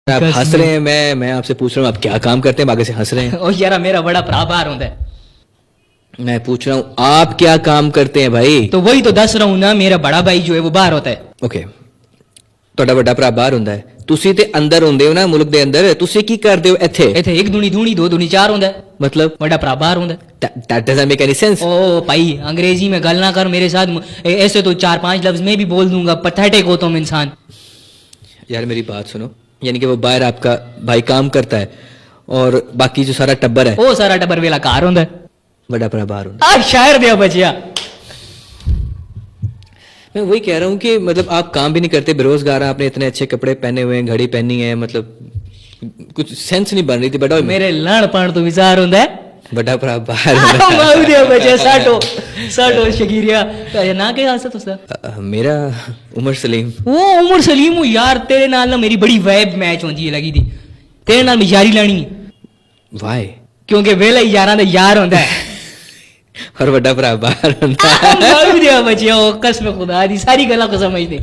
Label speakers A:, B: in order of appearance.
A: आप हंस रहे हैं, मैं आपसे पूछ रहा हूँ आप क्या काम करते हैं, आगे से हंस रहे हैं।
B: ओ यार मेरा बड़ा भरा बाहर होता है।
A: मैं पूछ रहा हूँ आप क्या काम करते हैं भाई।
B: तो वही तो दस रहा हूं ना, मेरा बड़ा भाई जो है वो बाहर होता है।
A: ਓਕੇ ਤੁਹਾਡਾ ਵੱਡਾ ਭਰਾ ਬਾਹਰ ਹੁੰਦਾ ਹੈ, ਤੁਸੀਂ ਤੇ ਅੰਦਰ ਹੁੰਦੇ ਹੋ ਨਾ ਮੁਲਕ ਦੇ ਅੰਦਰ, ਤੁਸੀਂ ਕੀ ਕਰਦੇ ਹੋ ਇੱਥੇ?
B: ਇੱਥੇ ਇੱਕ ਦੁਨੀ ਧੂਣੀ ਦੋ ਦੁਨੀ ਚਾਰ ਹੁੰਦਾ है।
A: मतलब
B: बड़ा भरा बाहर होता है।
A: that doesn't make any sense।
B: ओ भाई अंग्रेजी में गल ना कर मेरे साथ, ऐसे तो चार पांच लफ्ज मैं भी बोल दूंगा, पथेटिक हो तुम इंसान।
A: यार मेरी बात सुनो, यानी कि वो बाहर आपका भाई काम करता है और बाकी जो सारा टब्बर है
B: ओ सारा टब्बर वेला कार होता है।
A: बड़ा भरा बाहर होता
B: आ शायर दिया बचिया।
A: है। मैं वही कह रहा हूँ कि मतलब आप काम भी नहीं करते, बेरोजगार हैं, आपने इतने अच्छे कपड़े पहने हुए हैं, घड़ी पहनी है, मतलब कुछ सेंस नहीं बन रही थी। बड़ा
B: मेरे लड़ पण तो विचार होता है।
A: बड़ा भरा बाहर
B: माऊ दिया बचिया साटो साटो शकीरिया ना के हाल से तो सर
A: मेरा उमर सलीम।
B: वो उमर सलीम हूँ यार, तेरे नाल ना मेरी बड़ी वैब मैच होती है लगी थी, तेरे नाल मैं यारी लानी है।
A: वाई
B: क्योंकि वेला यारा दा यार होता है।
A: और बड़ा भरा बाहर होता है।
B: माऊ दिया बचिया, ओ कसम खुदा दी सारी गल्लां को समझदे।